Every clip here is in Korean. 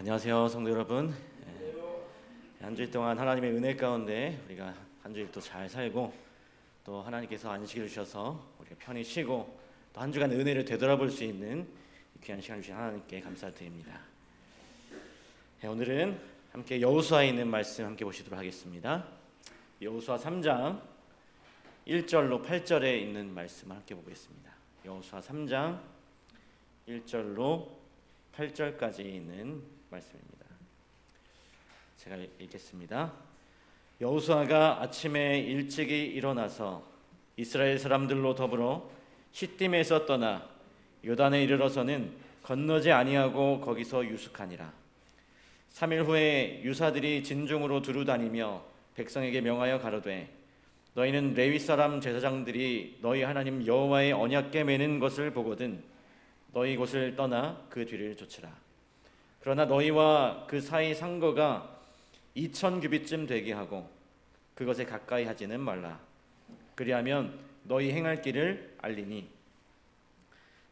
안녕하세요, 성도 여러분. 한 주일 동안 하나님의 은혜 가운데 우리가 한 주일 또 잘 살고 또 하나님께서 안식을 주셔서 우리가 편히 쉬고 또 한 주간 은혜를 되돌아볼 수 있는 귀한 시간 주신 하나님께 감사를 드립니다. 오늘은 함께 여호수아에 있는 말씀 함께 보시도록 하겠습니다. 여호수아 3장 1절로 8절에 있는 말씀 함께 보겠습니다. 여호수아 3장 1절로 8절까지 있는 말씀입니다. 제가 읽겠습니다. 여호수아가 아침에 일찍이 일어나서 이스라엘 사람들로 더불어 시딤에서 떠나 요단에 이르러서는 건너지 아니하고 거기서 유숙하니라. 3일 후에 유사들이 진중으로 두루다니며 백성에게 명하여 가로되 너희는 레위 사람 제사장들이 너희 하나님 여호와의 언약궤 매는 것을 보거든 너희 곳을 떠나 그 뒤를 쫓으라. 그러나 너희와 그 사이 상거가 2000규빗쯤 되게 하고 그것에 가까이 하지는 말라. 그리하면 너희 행할 길을 알리니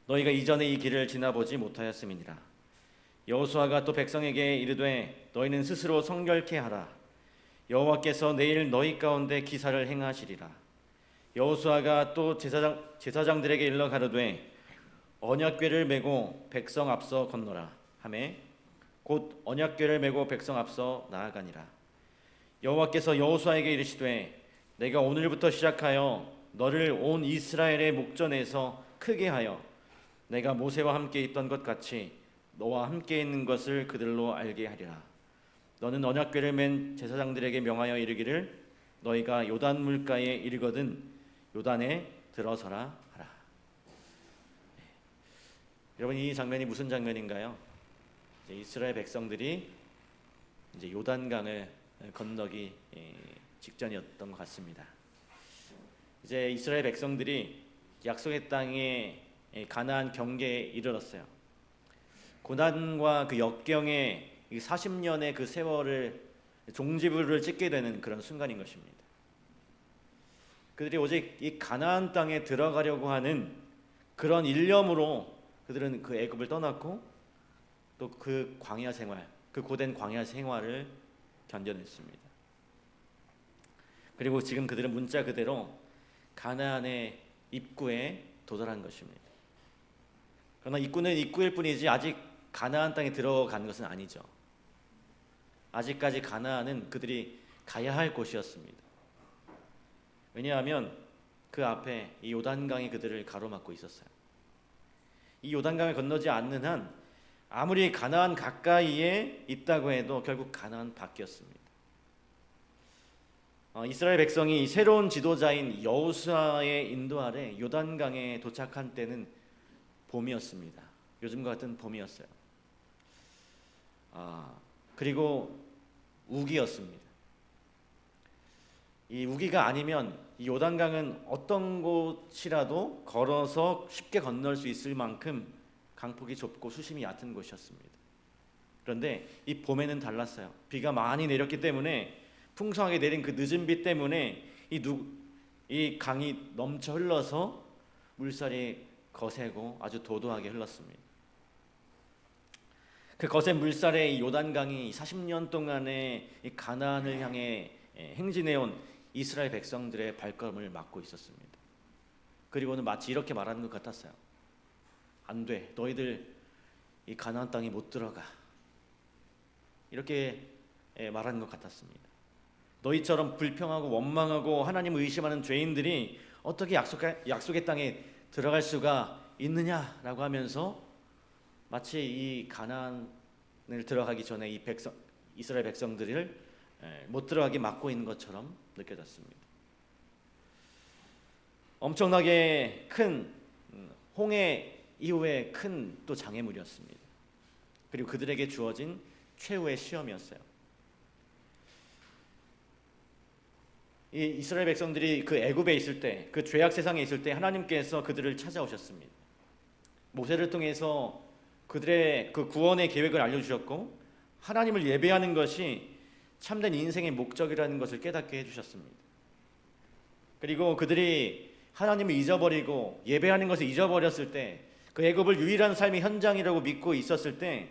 너희가 이전에 이 길을 지나보지 못하였음이니라. 여호수아가 또 백성에게 이르되 너희는 스스로 성결케 하라. 여호와께서 내일 너희 가운데 기사를 행하시리라. 여호수아가 또 제사장들에게 일러 가로되 언약궤를 메고 백성 앞서 건너라 하매 곧 언약궤를 메고 백성 앞서 나아가니라. 여호와께서 여호수아에게 이르시되 내가 오늘부터 시작하여 너를 온 이스라엘의 목전에서 크게 하여 내가 모세와 함께 있던 것 같이 너와 함께 있는 것을 그들로 알게 하리라. 너는 언약궤를 맨 제사장들에게 명하여 이르기를 너희가 요단 물가에 이르거든 요단에 들어서라 하라. 여러분, 이 장면이 무슨 장면인가요? 이스라엘 백성들이 이제 요단강을 건너기 직전이었던 것 같습니다. 이제 이스라엘 백성들이 약속의 땅에 가나안 경계에 이르렀어요. 고난과 그 역경의 40년의 그 세월을 종지부를 찍게 되는 그런 순간인 것입니다. 그들이 오직 이 가나안 땅에 들어가려고 하는 그런 일념으로 그들은 그 애굽을 떠났고 또 그 광야 생활, 그 고된 광야 생활을 견뎌냈습니다. 그리고 지금 그들은 문자 그대로 가나안의 입구에 도달한 것입니다. 그러나 입구는 입구일 뿐이지 아직 가나안 땅에 들어간 것은 아니죠. 아직까지 가나안은 그들이 가야 할 곳이었습니다. 왜냐하면 그 앞에 이 요단강이 그들을 가로막고 있었어요. 이 요단강을 건너지 않는 한 아무리 가나안 가까이에 있다고 해도 결국 가나안 밖이었습니다. 이스라엘 백성이 새로운 지도자인 여호수아의 인도 아래 요단강에 도착한 때는 봄이었습니다. 요즘과 같은 봄이었어요. 그리고 우기였습니다. 이 우기가 아니면 이 요단강은 어떤 곳이라도 걸어서 쉽게 건널 수 있을 만큼 강폭이 좁고 수심이 얕은 곳이었습니다. 그런데 이 봄에는 달랐어요. 비가 많이 내렸기 때문에 풍성하게 내린 그 늦은 비 때문에 이 강이 넘쳐 흘러서 물살이 거세고 아주 도도하게 흘렀습니다. 그 거센 물살에 이 요단강이 40년 동안의 이 가나안을 향해 행진해온 이스라엘 백성들의 발걸음을 막고 있었습니다. 그리고는 마치 이렇게 말하는 것 같았어요. 안 돼, 너희들 이 가나안 땅에 못 들어가. 이렇게 말하는 것 같았습니다. 너희처럼 불평하고 원망하고 하나님을 의심하는 죄인들이 어떻게 약속의 땅에 들어갈 수가 있느냐라고 하면서 마치 이 가나안을 들어가기 전에 이 이스라엘 백성들을 못 들어가게 막고 있는 것처럼 느껴졌습니다. 엄청나게 큰 홍해 이후에 큰 또 장애물이었습니다. 그리고 그들에게 주어진 최후의 시험이었어요. 이 이스라엘 백성들이 그 애굽에 있을 때, 그 죄악 세상에 있을 때 하나님께서 그들을 찾아오셨습니다. 모세를 통해서 그들의 그 구원의 계획을 알려주셨고 하나님을 예배하는 것이 참된 인생의 목적이라는 것을 깨닫게 해주셨습니다. 그리고 그들이 하나님을 잊어버리고 예배하는 것을 잊어버렸을 때 그 애굽을 유일한 삶의 현장이라고 믿고 있었을 때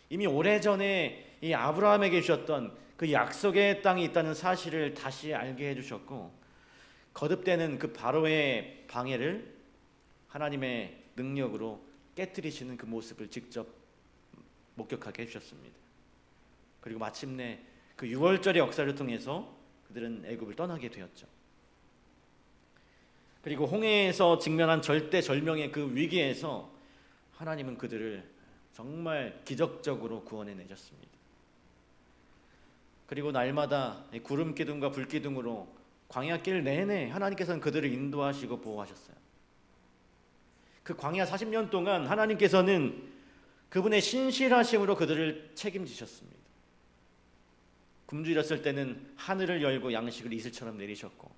이미 오래전에 이 아브라함에게 주셨던 그 약속의 땅이 있다는 사실을 다시 알게 해주셨고, 거듭되는 그 바로의 방해를 하나님의 능력으로 깨뜨리시는 그 모습을 직접 목격하게 해주셨습니다. 그리고 마침내 그 유월절의 역사를 통해서 그들은 애굽을 떠나게 되었죠. 그리고 홍해에서 직면한 절대절명의 그 위기에서 하나님은 그들을 정말 기적적으로 구원해 내셨습니다. 그리고 날마다 구름 기둥과 불 기둥으로 광야길 내내 하나님께서는 그들을 인도하시고 보호하셨어요. 그 광야 40년 동안 하나님께서는 그분의 신실하심으로 그들을 책임지셨습니다. 굶주렸을 때는 하늘을 열고 양식을 이슬처럼 내리셨고,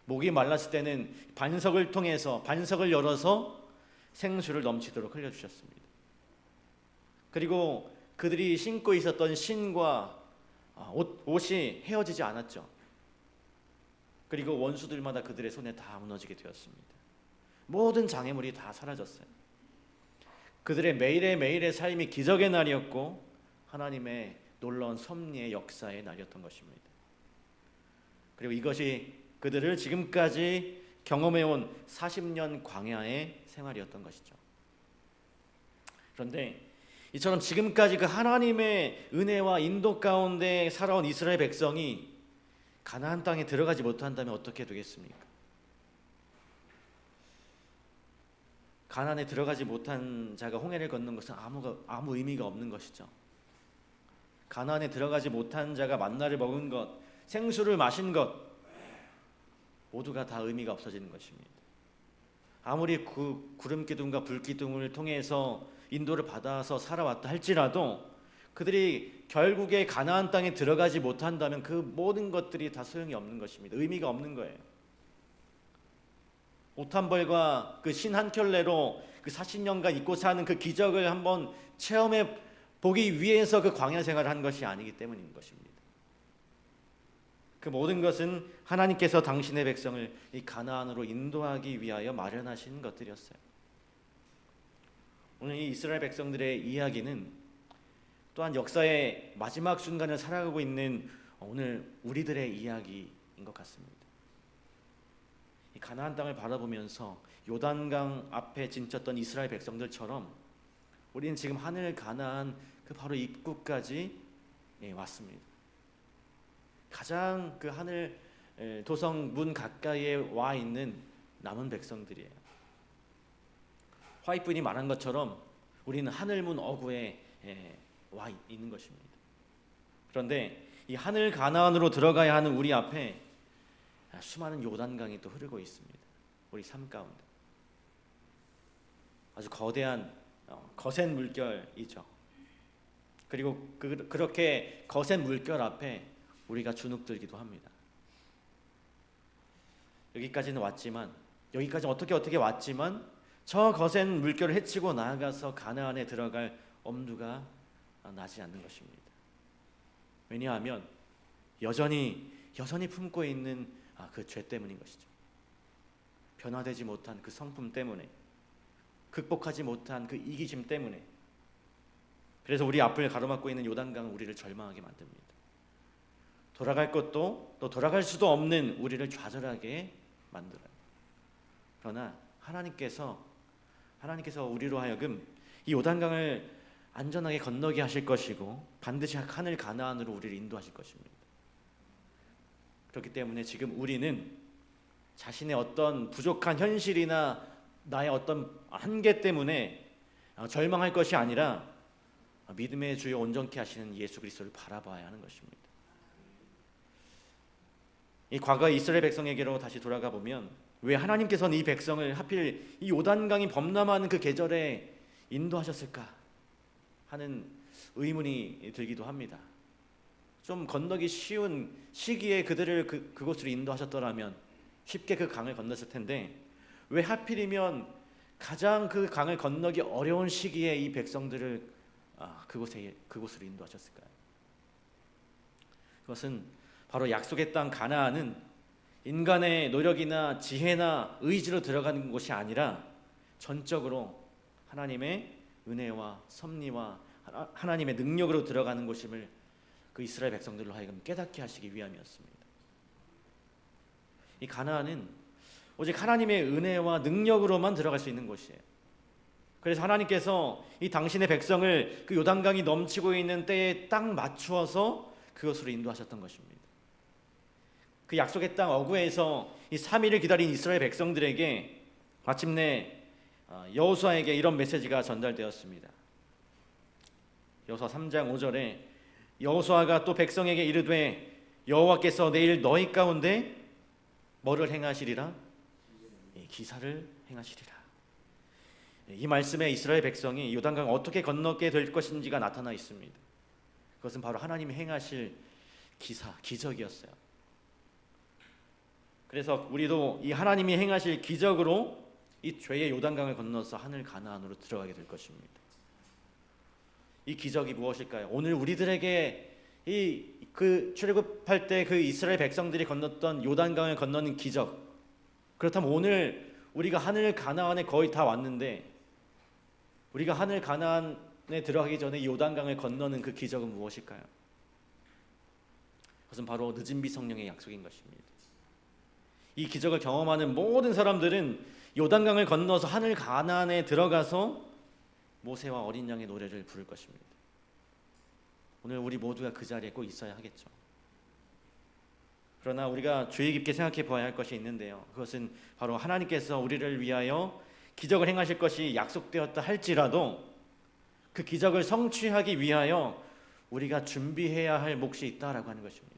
목이 말랐을 때는 반석을 열어서 생수를 넘치도록 흘려주셨습니다. 그리고 그들이 신고 있었던 신과 옷이 헤어지지 않았죠. 그리고 원수들마다 그들의 손에 다 무너지게 되었습니다. 모든 장애물이 다 사라졌어요. 그들의 매일의 삶이 기적의 날이었고 하나님의 놀라운 섭리의 역사의 날이었던 것입니다. 그리고 이것이 그들을 지금까지 경험해온 40년 광야의 생활이었던 것이죠. 그런데 이처럼 지금까지 그 하나님의 은혜와 인도 가운데 살아온 이스라엘 백성이 가나안 땅에 들어가지 못한다면 어떻게 되겠습니까? 가나안에 들어가지 못한 자가 홍해를 걷는 것은 아무 의미가 없는 것이죠. 가나안에 들어가지 못한 자가 만나를 먹은 것, 생수를 마신 것 모두가 다 의미가 없어지는 것입니다. 아무리 그 구름 기둥과 불 기둥을 통해서 인도를 받아서 살아왔다 할지라도 그들이 결국에 가나안 땅에 들어가지 못한다면 그 모든 것들이 다 소용이 없는 것입니다. 의미가 없는 거예요. 옷 한 벌과 그 신 한 켤레로 그 40년간 잊고 사는 그 기적을 한번 체험해 보기 위해서 그 광야 생활을 한 것이 아니기 때문인 것입니다. 그 모든 것은 하나님께서 당신의 백성을 이 가나안으로 인도하기 위하여 마련하신 것들이었어요. 오늘 이 이스라엘 백성들의 이야기는 또한 역사의 마지막 순간을 살아가고 있는 오늘 우리들의 이야기인 것 같습니다. 이 가나안 땅을 바라보면서 요단강 앞에 진쳤던 이스라엘 백성들처럼 우리는 지금 하늘 가나안 그 바로 입구까지 왔습니다. 가장 그 하늘 도성 문 가까이에 와 있는 남은 백성들이에요. 화이트분이 말한 것처럼 우리는 하늘문 어구에 와 있는 것입니다. 그런데 이 하늘 가나안으로 들어가야 하는 우리 앞에 수많은 요단강이 또 흐르고 있습니다. 우리 삶 가운데 아주 거대한 거센 물결이죠. 그리고 그렇게 거센 물결 앞에 우리가 주눅들기도 합니다. 여기까지는 어떻게 왔지만 저 거센 물결을 헤치고 나아가서 가나안에 들어갈 엄두가 나지 않는 것입니다. 왜냐하면 여전히 품고 있는 그 죄 때문인 것이죠. 변화되지 못한 그 성품 때문에, 극복하지 못한 그 이기심 때문에. 그래서 우리 앞을 가로막고 있는 요단강은 우리를 절망하게 만듭니다. 돌아갈 것도 또 돌아갈 수도 없는 우리를 좌절하게 만들어요. 그러나 하나님께서 우리로 하여금 이 요단강을 안전하게 건너게 하실 것이고 반드시 하늘 가나안으로 우리를 인도하실 것입니다. 그렇기 때문에 지금 우리는 자신의 어떤 부족한 현실이나 나의 어떤 한계 때문에 절망할 것이 아니라 믿음의 주요 온전케 하시는 예수 그리스도를 바라봐야 하는 것입니다. 이 과거 이스라엘 백성에게로 다시 돌아가 보면 왜 하나님께서는 이 백성을 하필 이 요단강이 범람하는 그 계절에 인도하셨을까 하는 의문이 들기도 합니다. 좀 건너기 쉬운 시기에 그들을 그곳으로 인도하셨더라면 쉽게 그 강을 건넜을 텐데 왜 하필이면 가장 그 강을 건너기 어려운 시기에 이 백성들을 그곳으로 인도하셨을까요? 그것은 바로 약속의 땅 가나안은 인간의 노력이나 지혜나 의지로 들어가는 곳이 아니라 전적으로 하나님의 은혜와 섭리와 하나님의 능력으로 들어가는 곳임을 그 이스라엘 백성들로 하여금 깨닫게 하시기 위함이었습니다. 이 가나안은 오직 하나님의 은혜와 능력으로만 들어갈 수 있는 곳이에요. 그래서 하나님께서 이 당신의 백성을 그 요단강이 넘치고 있는 때에 딱 맞추어서 그것으로 인도하셨던 것입니다. 그 약속의 땅 어구에서 이 3일을 기다린 이스라엘 백성들에게 마침내 여호수아에게 이런 메시지가 전달되었습니다. 여호수아 3장 5절에 여호수아가 또 백성에게 이르되 여호와께서 내일 너희 가운데 뭐를 행하시리라? 기사를 행하시리라. 이 말씀에 이스라엘 백성이 요단강 어떻게 건너게 될 것인지가 나타나 있습니다. 그것은 바로 하나님이 행하실 기사, 기적이었어요. 그래서 우리도 이 하나님이 행하실 기적으로 이 죄의 요단강을 건너서 하늘 가나안으로 들어가게 될 것입니다. 이 기적이 무엇일까요? 오늘 우리들에게 그 출애굽할 때 그 이스라엘 백성들이 건넜던 요단강을 건너는 기적, 그렇다면 오늘 우리가 하늘 가나안에 거의 다 왔는데 우리가 하늘 가나안에 들어가기 전에 요단강을 건너는 그 기적은 무엇일까요? 그것은 바로 늦은 비 성령의 약속인 것입니다. 이 기적을 경험하는 모든 사람들은 요단강을 건너서 하늘 가나안에 들어가서 모세와 어린 양의 노래를 부를 것입니다. 오늘 우리 모두가 그 자리에 꼭 있어야 하겠죠. 그러나 우리가 주의 깊게 생각해 보아야 할 것이 있는데요. 그것은 바로 하나님께서 우리를 위하여 기적을 행하실 것이 약속되었다 할지라도 그 기적을 성취하기 위하여 우리가 준비해야 할 몫이 있다라고 하는 것입니다.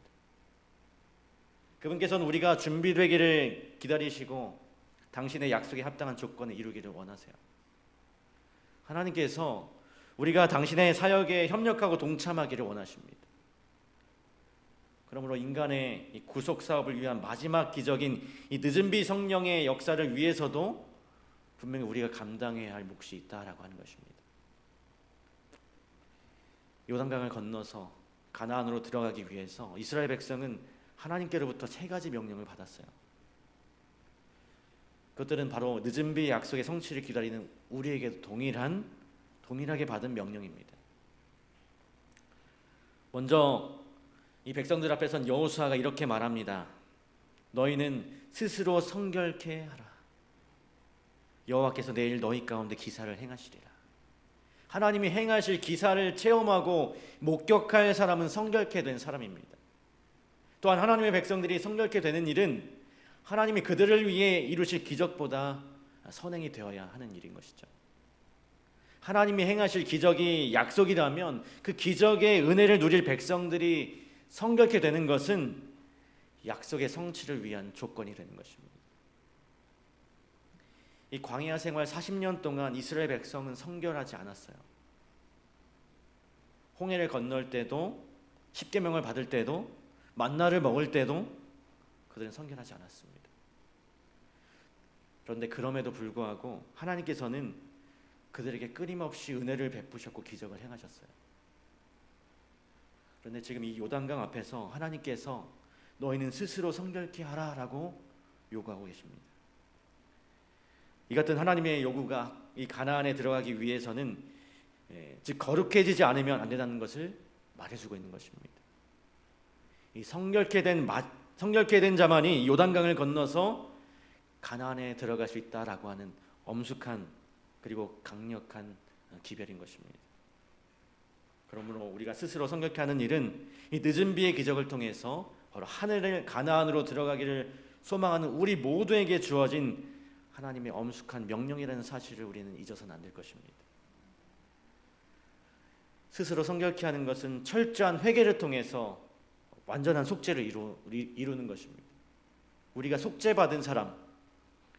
그분께서는 우리가 준비되기를 기다리시고 당신의 약속에 합당한 조건을 이루기를 원하세요. 하나님께서 우리가 당신의 사역에 협력하고 동참하기를 원하십니다. 그러므로 인간의 이 구속 사업을 위한 마지막 기적인 이 늦은 비 성령의 역사를 위해서도 분명히 우리가 감당해야 할 몫이 있다라고 하는 것입니다. 요단강을 건너서 가나안으로 들어가기 위해서 이스라엘 백성은 하나님께로부터 3가지 명령을 받았어요. 그것들은 바로 늦은 비 약속의 성취를 기다리는 우리에게도 동일하게 받은 명령입니다. 먼저 이 백성들 앞에선 여호수아가 이렇게 말합니다. 너희는 스스로 성결케 하라. 여호와께서 내일 너희 가운데 기사를 행하시리라. 하나님이 행하실 기사를 체험하고 목격할 사람은 성결케 된 사람입니다. 또한 하나님의 백성들이 성결케 되는 일은 하나님이 그들을 위해 이루실 기적보다 선행이 되어야 하는 일인 것이죠. 하나님이 행하실 기적이 약속이라면 그 기적의 은혜를 누릴 백성들이 성결케 되는 것은 약속의 성취를 위한 조건이 되는 것입니다. 이 광야 생활 40년 동안 이스라엘 백성은 성결하지 않았어요. 홍해를 건널 때도, 십계명을 받을 때도, 만나를 먹을 때도 그들은 성결하지 않았습니다. 그런데 그럼에도 불구하고 하나님께서는 그들에게 끊임없이 은혜를 베푸셨고 기적을 행하셨어요. 그런데 지금 이 요단강 앞에서 하나님께서 너희는 스스로 성결케 하라라고 요구하고 계십니다. 이 같은 하나님의 요구가 이 가나안에 들어가기 위해서는 즉 거룩해지지 않으면 안 된다는 것을 말해주고 있는 것입니다. 이 성결케 된 자만이 요단강을 건너서 가나안에 들어갈 수 있다라고 하는 엄숙한 그리고 강력한 기별인 것입니다. 그러므로 우리가 스스로 성결케 하는 일은 이 늦은 비의 기적을 통해서 바로 하늘을 가나안으로 들어가기를 소망하는 우리 모두에게 주어진 하나님의 엄숙한 명령이라는 사실을 우리는 잊어서는 안 될 것입니다. 스스로 성결케 하는 것은 철저한 회개를 통해서 완전한 속죄를 이루는 것입니다. 우리가 속죄받은 사람,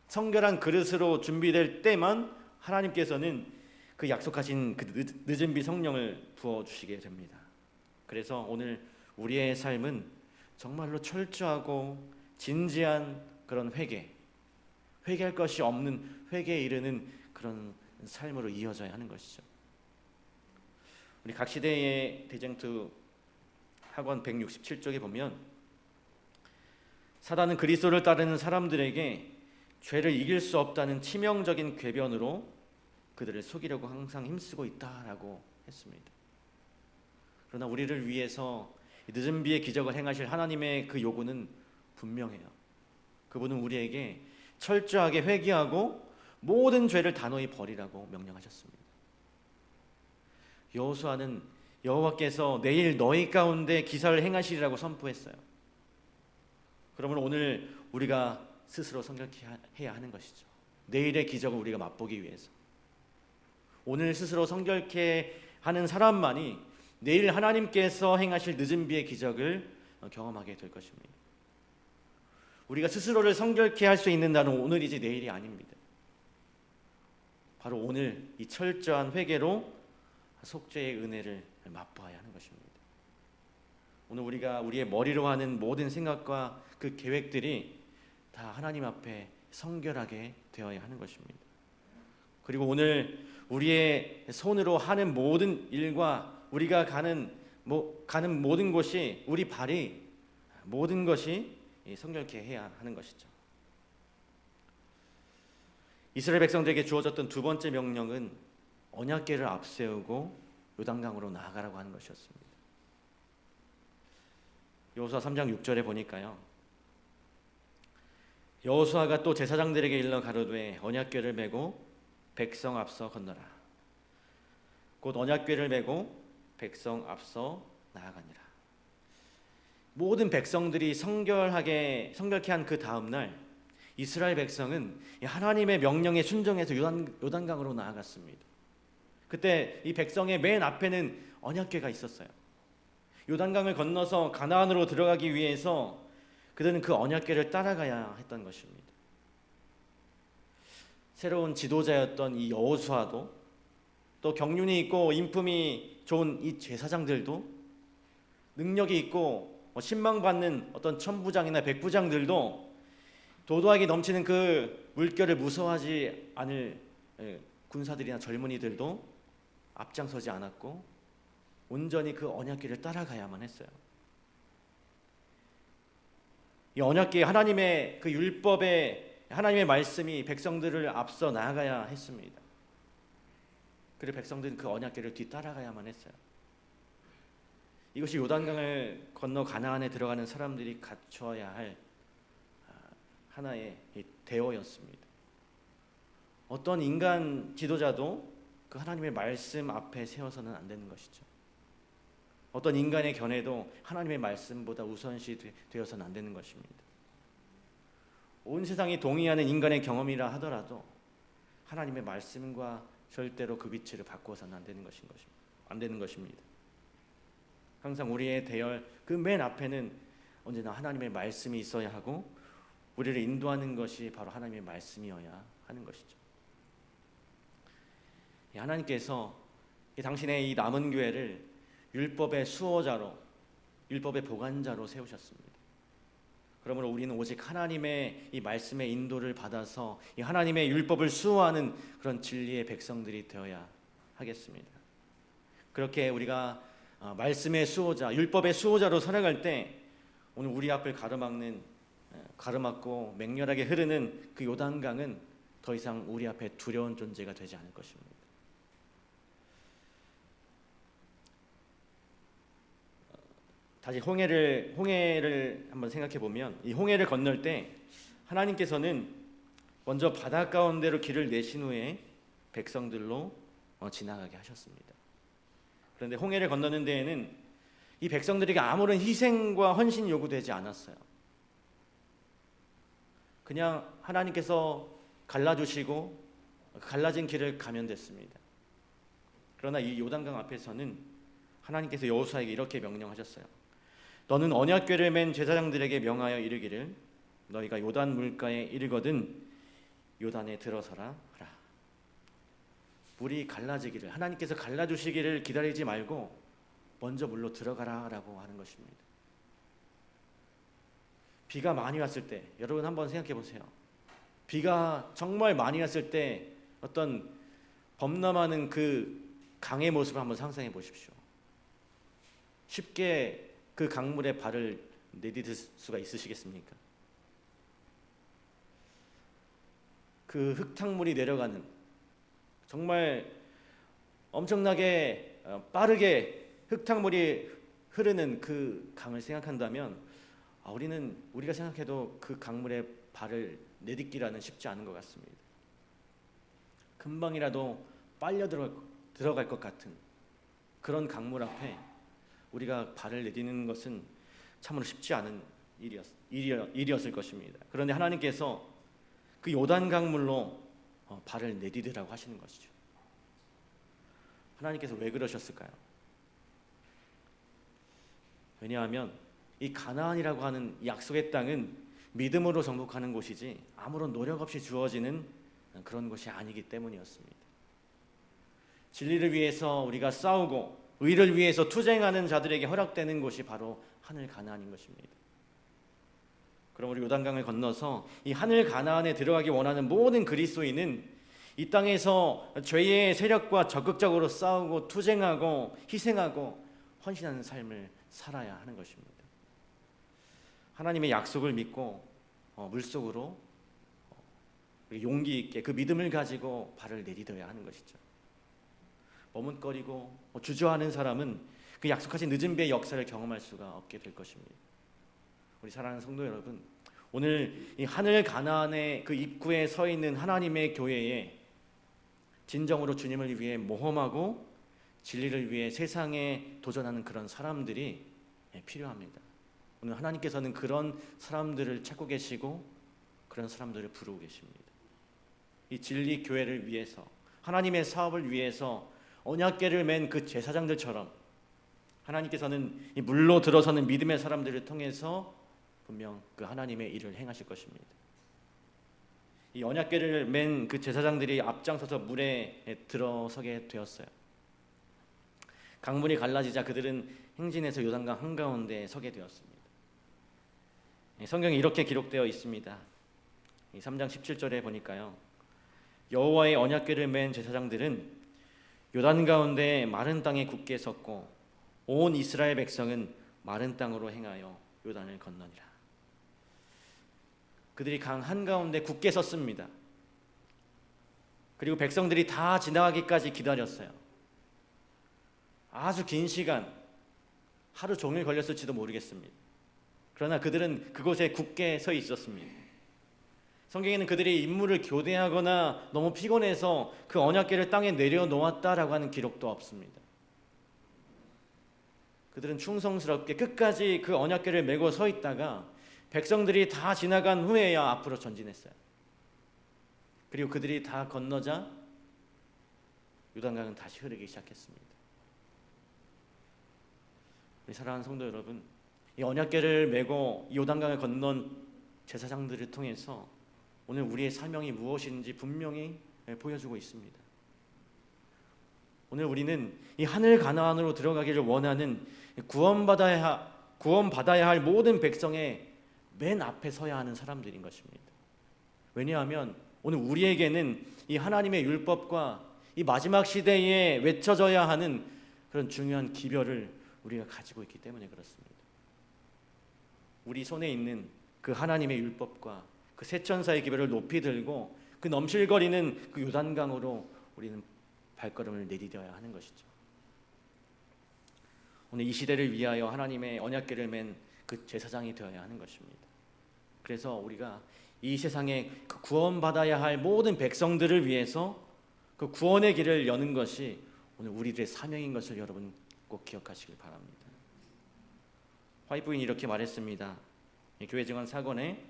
성결한 그릇으로 준비될 때만 하나님께서는 그 약속하신 그 늦은 비 성령을 부어주시게 됩니다. 그래서 오늘 우리의 삶은 정말로 철저하고 진지한 그런 회개할 것이 없는 회개에 이르는 그런 삶으로 이어져야 하는 것이죠. 우리 각 시대의 대쟁투 학원 167쪽에 보면 사단은 그리스도를 따르는 사람들에게 죄를 이길 수 없다는 치명적인 궤변으로 그들을 속이려고 항상 힘쓰고 있다라고 했습니다. 그러나 우리를 위해서 늦은 비의 기적을 행하실 하나님의 그 요구는 분명해요. 그분은 우리에게 철저하게 회개하고 모든 죄를 단호히 버리라고 명령하셨습니다. 여호수아는 여호와께서 내일 너희 가운데 기사를 행하시리라고 선포했어요. 그러면 오늘 우리가 스스로 성결케 해야 하는 것이죠. 내일의 기적을 우리가 맛보기 위해서. 오늘 스스로 성결케 하는 사람만이 내일 하나님께서 행하실 늦은 비의 기적을 경험하게 될 것입니다. 우리가 스스로를 성결케 할 수 있는 날은 오늘이지 내일이 아닙니다. 바로 오늘 이 철저한 회개로 속죄의 은혜를 맛보아야 하는 것입니다. 오늘 우리가 우리의 머리로 하는 모든 생각과 그 계획들이 다 하나님 앞에 성결하게 되어야 하는 것입니다. 그리고 오늘 우리의 손으로 하는 모든 일과 우리가 가는 모든 곳이 우리 발이 모든 것이 성결케 해야 하는 것이죠. 이스라엘 백성들에게 주어졌던 두 번째 명령은 언약궤를 앞세우고 요단강으로 나아가라고 하는 것이었습니다. 여호수아 3장 6절에 보니까요. 여호수아가 또 제사장들에게 일러 가로되 언약궤를 메고 백성 앞서 건너라. 곧 언약궤를 메고 백성 앞서 나아가니라. 모든 백성들이 성결케 한 그 다음 날 이스라엘 백성은 하나님의 명령에 순종해서 요단강으로 나아갔습니다. 그때 이 백성의 맨 앞에는 언약궤가 있었어요. 요단강을 건너서 가나안으로 들어가기 위해서 그들은 그 언약궤를 따라가야 했던 것입니다. 새로운 지도자였던 이 여호수아도 또 경륜이 있고 인품이 좋은 이 제사장들도 능력이 있고 신망받는 어떤 천부장이나 백부장들도 도도하게 넘치는 그 물결을 무서워하지 않을 군사들이나 젊은이들도 앞장서지 않았고 온전히 그 언약궤를 따라가야만 했어요. 이 언약궤 하나님의 그 율법의 하나님의 말씀이 백성들을 앞서 나아가야 했습니다. 그리고 백성들은 그 언약궤를 뒤따라가야만 했어요. 이것이 요단강을 건너 가나안에 들어가는 사람들이 갖춰야 할 하나의 대어였습니다. 어떤 인간 지도자도 그 하나님의 말씀 앞에 세워서는 안 되는 것이죠. 어떤 인간의 견해도 하나님의 말씀보다 우선시 되어서는 안 되는 것입니다. 온 세상이 동의하는 인간의 경험이라 하더라도 하나님의 말씀과 절대로 그 위치를 바꾸어서는 안 되는 것입니다. 항상 우리의 대열 그 맨 앞에는 언제나 하나님의 말씀이 있어야 하고 우리를 인도하는 것이 바로 하나님의 말씀이어야 하는 것이죠. 하나님께서 당신의 이 남은 교회를 율법의 수호자로, 율법의 보관자로 세우셨습니다. 그러므로 우리는 오직 하나님의 이 말씀의 인도를 받아서 이 하나님의 율법을 수호하는 그런 진리의 백성들이 되어야 하겠습니다. 그렇게 우리가 말씀의 수호자, 율법의 수호자로 살아갈 때 오늘 우리 앞을 가로막고 맹렬하게 흐르는 그 요단강은 더 이상 우리 앞에 두려운 존재가 되지 않을 것입니다. 다시 홍해를 한번 생각해 보면 이 홍해를 건널 때 하나님께서는 먼저 바다 가운데로 길을 내신 후에 백성들로 지나가게 하셨습니다. 그런데 홍해를 건너는 데에는 이 백성들에게 아무런 희생과 헌신이 요구되지 않았어요. 그냥 하나님께서 갈라주시고 갈라진 길을 가면 됐습니다. 그러나 이 요단강 앞에서는 하나님께서 여호수아에게 이렇게 명령하셨어요. 너는 언약궤를 맨 제사장들에게 명하여 이르기를 너희가 요단 물가에 이르거든 요단에 들어서라 하라. 물이 갈라지기를 하나님께서 갈라주시기를 기다리지 말고 먼저 물로 들어가라라고 하는 것입니다. 비가 많이 왔을 때 여러분 한번 생각해 보세요. 비가 정말 많이 왔을 때 어떤 범람하는 그 강의 모습을 한번 상상해 보십시오. 쉽게 그 강물에 발을 내디딜 수가 있으시겠습니까? 그 흙탕물이 내려가는 정말 엄청나게 빠르게 흙탕물이 흐르는 그 강을 생각한다면 우리가 생각해도 그 강물에 발을 내딛기라는 쉽지 않은 것 같습니다. 금방이라도 빨려 들어갈 것 같은 그런 강물 앞에 우리가 발을 내딛는 것은 참으로 쉽지 않은 일이었을 것입니다. 그런데 하나님께서 그 요단 강물로 발을 내디디라고 하시는 것이죠. 하나님께서 왜 그러셨을까요? 왜냐하면 이 가나안이라고 하는 약속의 땅은 믿음으로 정복하는 곳이지 아무런 노력 없이 주어지는 그런 곳이 아니기 때문이었습니다. 진리를 위해서 우리가 싸우고 의를 위해서 투쟁하는 자들에게 허락되는 곳이 바로 하늘 가나안인 것입니다. 그럼 우리 요단강을 건너서 이 하늘 가나안에 들어가기 원하는 모든 그리스도인은 이 땅에서 죄의 세력과 적극적으로 싸우고 투쟁하고 희생하고 헌신하는 삶을 살아야 하는 것입니다. 하나님의 약속을 믿고 물속으로 용기 있게 그 믿음을 가지고 발을 내딛어야 하는 것이죠. 머뭇거리고 주저하는 사람은 그 약속하신 늦은 비의 역사를 경험할 수가 없게 될 것입니다. 우리 사랑하는 성도 여러분, 오늘 이 하늘 가나안의 그 입구에 서 있는 하나님의 교회에 진정으로 주님을 위해 모험하고 진리를 위해 세상에 도전하는 그런 사람들이 필요합니다. 오늘 하나님께서는 그런 사람들을 찾고 계시고 그런 사람들을 부르고 계십니다. 이 진리 교회를 위해서, 하나님의 사업을 위해서 언약궤를 맨 그 제사장들처럼 하나님께서는 이 물로 들어서는 믿음의 사람들을 통해서 분명 그 하나님의 일을 행하실 것입니다. 이 언약궤를 맨 그 제사장들이 앞장서서 물에 들어서게 되었어요. 강물이 갈라지자 그들은 행진해서 요단강 한가운데 서게 되었습니다. 성경에 이렇게 기록되어 있습니다. 3장 17절에 보니까요, 여호와의 언약궤를 맨 제사장들은 요단 가운데 마른 땅에 굳게 섰고 온 이스라엘 백성은 마른 땅으로 행하여 요단을 건너니라. 그들이 강 한가운데 굳게 섰습니다. 그리고 백성들이 다 지나가기까지 기다렸어요. 아주 긴 시간, 하루 종일 걸렸을지도 모르겠습니다. 그러나 그들은 그곳에 굳게 서 있었습니다. 성경에는 그들이 임무를 교대하거나 너무 피곤해서 그 언약궤를 땅에 내려놓았다라고 하는 기록도 없습니다. 그들은 충성스럽게 끝까지 그 언약궤를 메고 서 있다가 백성들이 다 지나간 후에야 앞으로 전진했어요. 그리고 그들이 다 건너자 요단강은 다시 흐르기 시작했습니다. 우리 사랑하는 성도 여러분, 이 언약궤를 메고 요단강을 건넌 제사장들을 통해서 오늘 우리의 사명이 무엇인지 분명히 보여주고 있습니다. 오늘 우리는 이 하늘 가나안으로 들어가기를 원하는 구원받아야 할 모든 백성의 맨 앞에 서야 하는 사람들인 것입니다. 왜냐하면 오늘 우리에게는 이 하나님의 율법과 이 마지막 시대에 외쳐져야 하는 그런 중요한 기별을 우리가 가지고 있기 때문에 그렇습니다. 우리 손에 있는 그 하나님의 율법과 그 세천사의 기별을 높이 들고 그 넘실거리는 그 요단강으로 우리는 발걸음을 내디뎌야 하는 것이죠. 오늘 이 시대를 위하여 하나님의 언약궤를 맨 그 제사장이 되어야 하는 것입니다. 그래서 우리가 이 세상에 그 구원받아야 할 모든 백성들을 위해서 그 구원의 길을 여는 것이 오늘 우리들의 사명인 것을 여러분 꼭 기억하시길 바랍니다. 화이트 부인이 이렇게 말했습니다. 교회 증언 사건에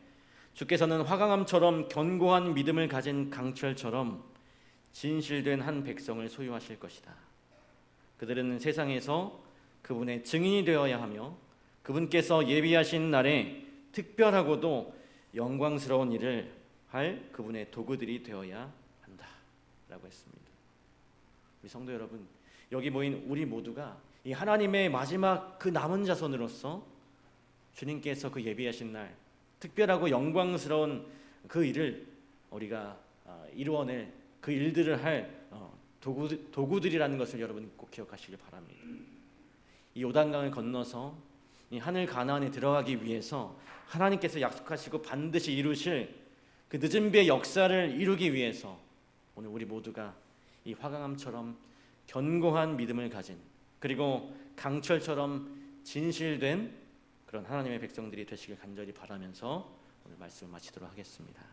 주께서는 화강암처럼 견고한 믿음을 가진 강철처럼 진실된 한 백성을 소유하실 것이다. 그들은 세상에서 그분의 증인이 되어야 하며 그분께서 예비하신 날에 특별하고도 영광스러운 일을 할 그분의 도구들이 되어야 한다 라고 했습니다. 우리 성도 여러분, 여기 모인 우리 모두가 이 하나님의 마지막 그 남은 자손으로서 주님께서 그 예비하신 날 특별하고 영광스러운 그 일을 우리가 이루어낼 그 일들을 할 도구들이라는 것을 여러분 꼭 기억하시길 바랍니다. 이 요단강을 건너서 이 하늘 가나안에 들어가기 위해서 하나님께서 약속하시고 반드시 이루실 그 늦은 비의 역사를 이루기 위해서 오늘 우리 모두가 이 화강암처럼 견고한 믿음을 가진, 그리고 강철처럼 진실된 그런 하나님의 백성들이 되시길 간절히 바라면서 오늘 말씀을 마치도록 하겠습니다.